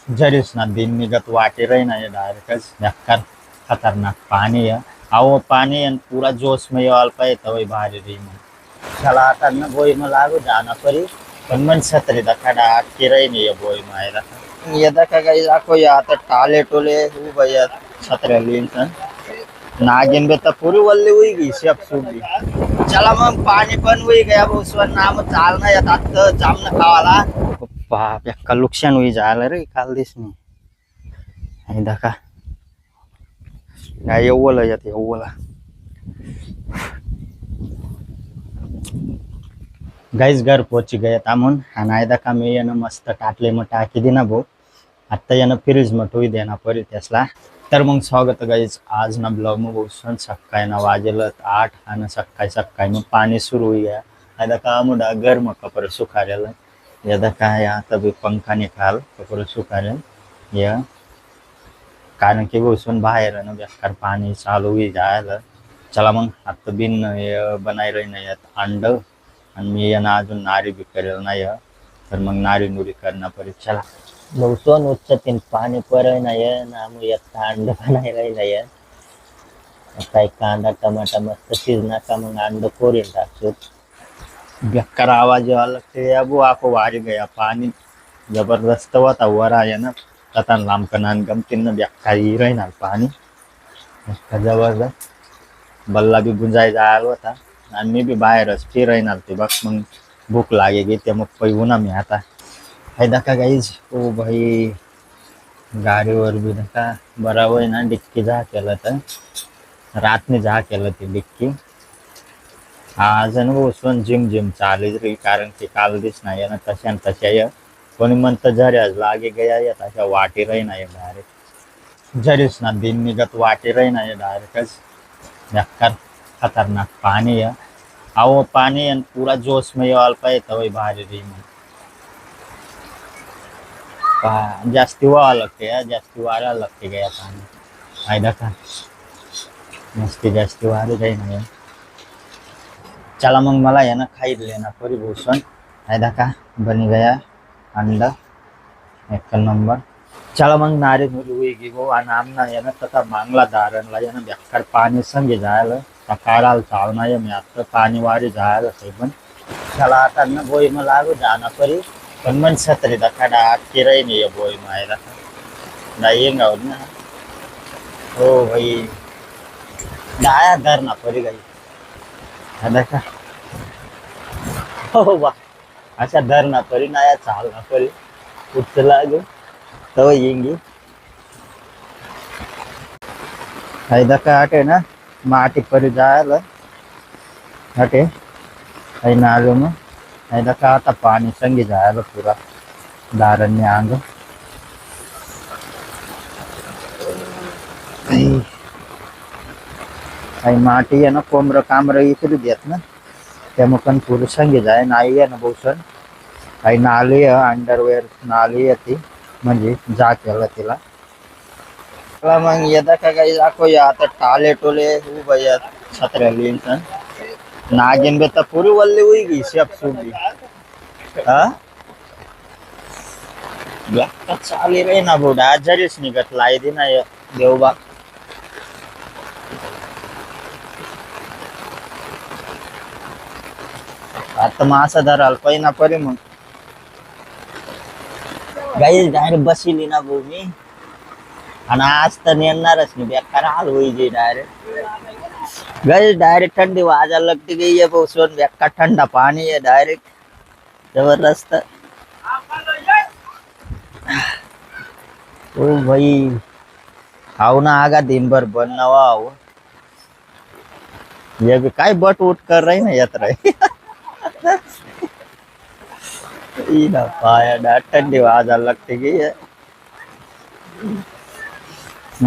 जरीस ना दिन निगत वाटे रही ना ये डायरेक्ट बेकार खतरनाक पानी है। आओ पानी है पूरा जोश में ये अल्पा है तो वही भारी रही में चला आता ना बोई में लागू जाना पड़ी पण मन छतरी दखा डाक के रही नहीं है बोई में आयला ये दखा गई को या तो टाले टोले वो भैया छतरे लीन नागिन बे तो पूरी वल्ली हुई गई सब सूगी चला मग पाणी पण हुई गया उसवर नाम चालना येतात जामन खावाला बाप एक्का नुकसान हुई जायला रे काल दिस नाही दखा काय एवढं येत एवढं गाईज घर पोहोची गए तामून आणि आयदा का मी यानं मस्त टाटले मग टाकी दे ना भाऊ आत्ता यानं फ्रीज मग ठेवी दे ना परी त्यासला तर मग स्वागत गाईज आज ना ब्लॉग मग बसून सकाळी ना वाजेलं 8 आणि सकाळी मग पाणी सुरू हुई गया आयदा का मुडा घर मग कपडे सुखारेला यदा काय आता भी पंखा निकाल कपडे सुखारेल या कारण की बसून बाहेर ना बेकार पाणी चालू हुई जायला चला मग आता बिन बनाई रही नाही अंड आणि मी यांना अजून नारी बी करेल नाही तर मग नारी नुरी करणं परीक्षाला लवसून उच्चतीन पाणी पर नाही ना मग एक अंड बनाई रही नाही काही कांदा टमाटा मस्त शिजना का मग अंड फोडीन टाकतो बेकार आवाज यावा लागते अबू आपो वारी गया पाणी जबरदस्त होता वर आहे ना तथा लांबकन गमतीन बेकार राहणार पाणी जबरदस्त बल्ला बी गुंजाय जायला होता आणि मी बी बाहेरच फिरायणार ते बघ मग भूक लागेगी ते मग पैऊ ना मी आता फायदा का गाईज ओ भाई गाडीवर बी नका बराबर ना डिक्की जा केलं तर रातने जा केलं ते डिक्की आज बसून जिम चालू रे कारण की काल दिस नाही ना तशा तशा कोणी म्हणतं झऱ्याच लागे गया येत अशा वाटे राही नाही डायरेक्ट झरीस ना दिन निगत वाटे राही नाही डायरेक्टच बेकार खतरनाक पानी है आओ पानी है पूरा जोश में ये अल्पा है तो वही भारी रही में जास्ती वारा लगते है जास्ती वारा लगते गया पानी फायदा का मस्ती जास्ती वारी रही नहीं चला मग मला है ना खाई लेना पूरी भूषण फायदा का बनी गया अंडा एक नंबर चला मग नारी मुली हुई गी वो आमना है ना तथा मांगला धारण ला ना बेकार पाणी संगे जायला काढायला चालना आहे मी आता पाणी वारी जायला पण चला आता ना बोई में लागू जाना परी पण मन छतरी दखा डाक के रही नहीं है बोई में आयला जाइएगा ना ओ भाई डाया धरना पड़ी गई देखा हो वाह अच्छा धरना पड़ी ना या चालना पड़ी कुछ लागू तो येंगी फायदा का आटे ना माटी पर जायला हटे आई नालो में फायदा का आता पानी संगे जायला पूरा दारण्य अंग आई माटी है ना कोमर कामर इकडे देत ना त्यामुळे पूर्ण संगे जाय नाही आहे ना बहुसन काही नाली अंडरवेअर नाली ती म्हणजे जा केलं तिला मग यदा का काही दाखव या आता टाले टोले हो भैया छतरे लीन नागिन बे तो पूरी वल्ली हुई गई सब सूगी हाँ बेकार चाली रही ना बुढ़ा जरीस निकट लाई दी ना देवबा आता मासा धराल पहिना परी मग गाई डायरेक्ट बसिली ना भूमी आणि आज तर नेणारच नाही बेकार हाल होई जे डायरेक्ट गाई डायरेक्ट ठंडी वाजायला लगती गई है बसून बेकार ठंडा पानी है डायरेक्ट जबरदस्त ओ भाई आओ ना आगा दिन भर बनना आओ ये भी काय बट उठ कर रही ना यत रही ना पाया डा ठंडी वाजायला लगती गई है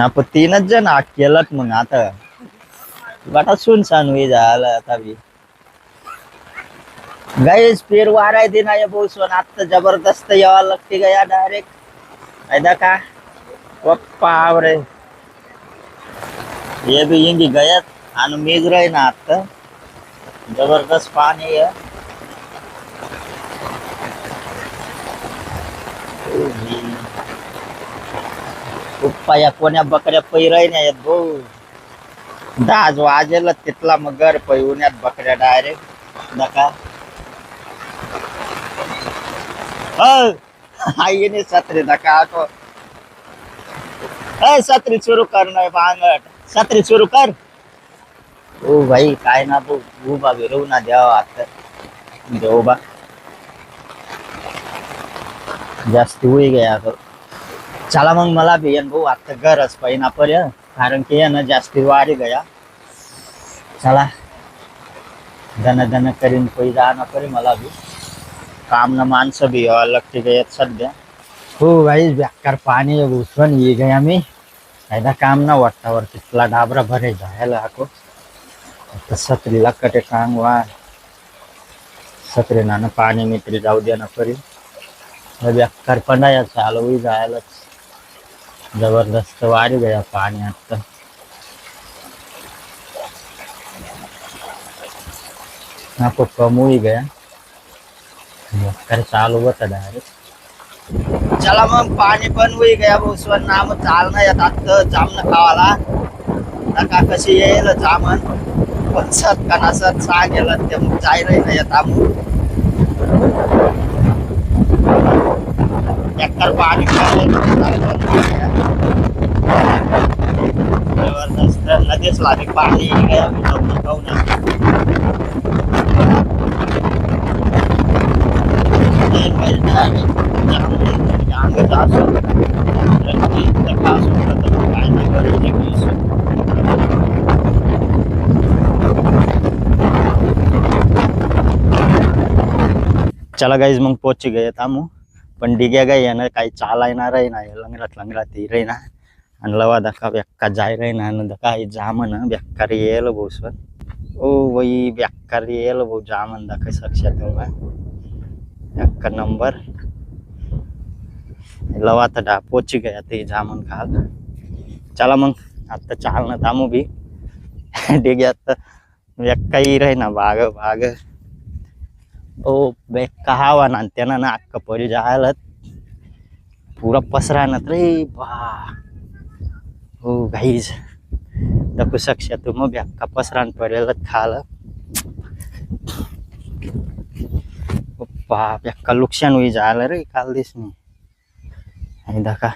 आपण 3च जण आठ केलत मग आता गटा सुनसान हुई जायला आता भी गाइस फिर वाराय दिन आहे बसून आता जबरदस्त यावा लगती गया डायरेक्ट फायदा का पप्पा रे ये भी यंगी गया आणि मीज रही ना आता जबरदस्त पानी है पप्पा या कोण्या बकऱ्या पैराय नाही आहेत भाऊ. 10 वाजेला तिथला मग घर पैवण्यात बकऱ्या डायरेक्ट नका. आईने सत्री नका आठव. सत्री सुरू कर नाही भांगट. सत्री सुरू कर. ओ भाई काय ना भाऊ उभा विरवू ना द्यावा आता देऊ बा. जास्त होई गया तो. चला मग मला भी भाऊ आता गरज पाहिना पर्यंत कारण की ना जास्ती वाढी गया. चला धन धन करीन पै जाना परी मला भी काम ना माणसं भी लागते गयात सध्या. हो भाई बेकार पाणी घुसवून ये गया मी फायदा काम ना वाटतावर तिथला डाबरा भरे जायला हाको. आता सत्रीला कटे कांग वा सत्री ना पाणी मित्री जाऊ द्या ना परी बेकार पंडा चालू जायलाच जबरदस्त वारी गया पाणी आता. नको कम ही गया बेकार चालू होता डायरेक्ट. चला मग पाणी पण होई गया भोसवन नाम चालना येतात जामन खावाला नका कशी येईल जामन पण सत कना सत सांगेल ते मग जाय रे नाही येता मग बेकार पाणी जबरदस्त नदीच लागे पाणी गया खाऊ ना. चला गाईज मग पोहोची गए आम्ही पण डिग्या गाई यानं काही चालायना राही ना लंगरात रही ना आणि लवा दका बेकार जाय रही ना दका जामन बेकार येल भाऊ. ओ वही बेकार येल भाऊ जामन दका सक्षात बेकार नंबर लवा तर पोची गया ते जामन खाल. चला मग आता चालना थांबू भी डिग्यात बेकारी रही ना भाग भाग. ओ बेका हवा ना त्यानं ना अक्का परी जायला पुरा पसरानत रे बा. हो गाईज दखू शकशा तू मग बेका पसरान पडेल खाल. पप्पा बेका नुकसान होई जायला रे काल दिस नाही दका.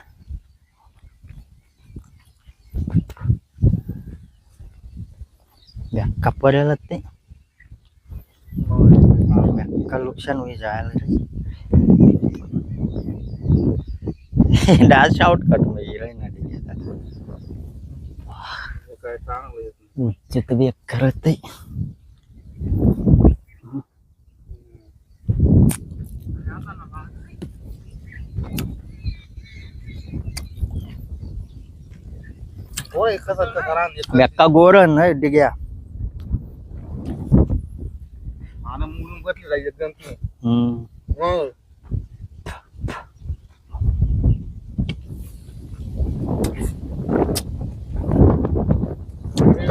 बेका पडेल ते बेका नुकसान होई जायला रे. डास शॉर्टकट मध्ये रे ना चित्त बी करत बेका गोरण डिग्या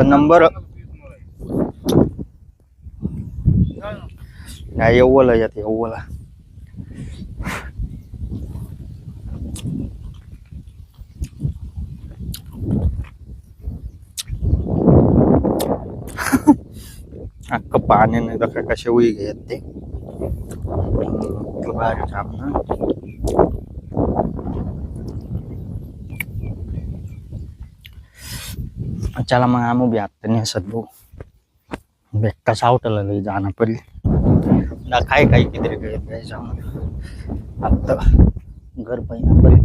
नंबर नाही एवढं येते एवढं. अक्का पाण्याने दका कसे उई घेत ते भारी काम ना. चला मग आम्ही बी आता नेसत भाऊ बेक्का सावटला लई जाणं पडली ना काय काय किती गए जाऊन आता घर पहिना पडली.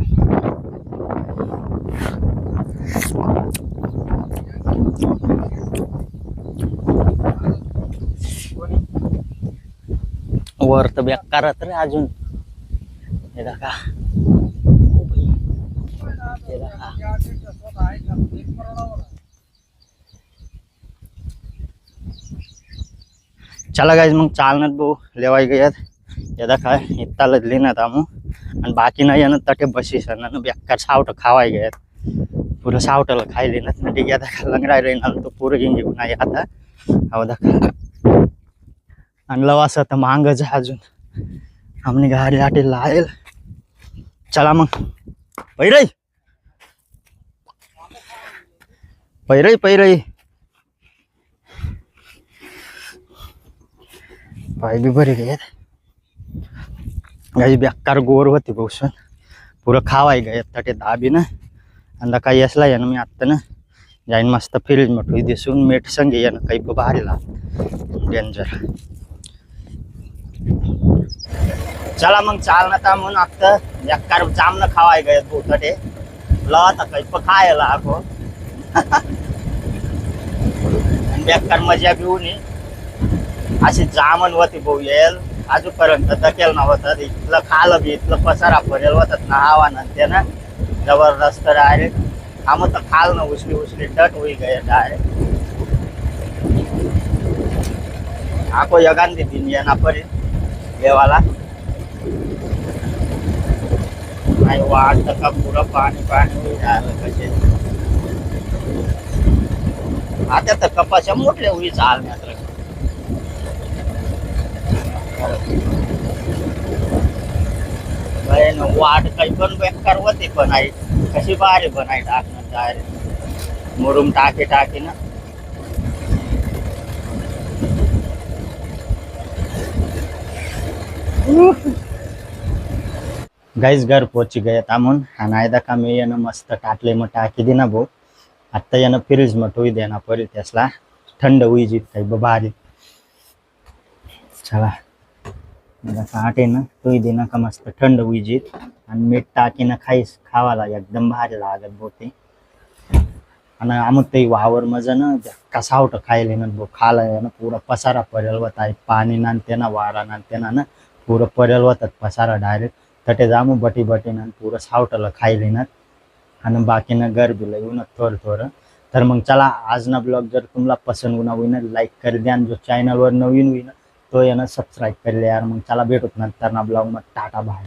वर तर बेकारत रे अजून हे का. चला गाईज मग चालणार भाऊ लेवाय गयात यदा काय इत्ता लदली ना आमू आणि बाकी नाही यानं तटे बशी सण बेकार सावट खावाय गयात पुरं सावटाला खायले ना ठीक आहे. लंगडा राहीना तो पुरं घेऊन घेऊन नाही आता हवा दाखा आणि लवास तर मांगच अजून आमने गाडी आटे लायल. चला मग बैराई पैरई पैरई पाय बी बरे गए गाई बेकार गोर होती बहुसन पुरं खावाय गए तटे दाबी ना अंदा काही असला यानं मी आत्ता ना जाईन मस्त फ्रीज मध्ये दिसून मीठ संगे यानं काही भारीला डेंजर चला मग चाल ना ता म्हणून आता बेकार जाम न खावाय गए तटे लता काही खायला आगो बेकार मजा घेऊन अशी जामन होती भाऊ येईल आजूपर्यंत दकेल नव्हतं इथलं खालं बी इथलं पसारा पडेल होतात ना आव्हानं ते ना जबरदस्त डायरेक्ट आम तर खाल ना उचली उचली डट होई गए डायरेक्ट आको यगान दिन येना परी देवाला नाही वाटतं का पुरं पाणी पाणी होई राहिलं कसे आता तर कपाशा मोठले होई चाल मात्र वाट काही पण बेकार होते पण आहे कशी बारी बनाय टाकणं डायरेक्ट मुरुम टाके टाके ना गाईज घर पोची गए तामून आणि आयदा का मी यानं मस्त टाटले मग टाकी दिना भाऊ आत्ता यानं फ्रीज मध्ये होई देना परी त्यासला थंड होई जीत काही भारी चला आटे ना तोही देना का मस्त थंड हुई जीत आणि मीठ टाकी ना खाईस खावाला एकदम भारी लागत बोते आणि आम ते वावर मजा ना कसा होतं खायला ना भाऊ खाला ना पुरा पसारा पडेल होता आहे पाणी नानते ना वारा नानते ना पुरं पडेल होतात पसारा डायरेक्ट तटे जामू बटी बटी ना पुरं सावटलं खायले ना आणि बाकीनं गरबीला येऊन थोडं थोडं तर मग चला आज ना ब्लॉग जर तुम्हाला पसंत होना होईना लाईक कर द्या आणि जो चॅनलवर नवीन होईना तो यानं सबस्क्राईब कर यार मग चला भेटूत नंतर ना ब्लॉग मध्ये टाटा बाय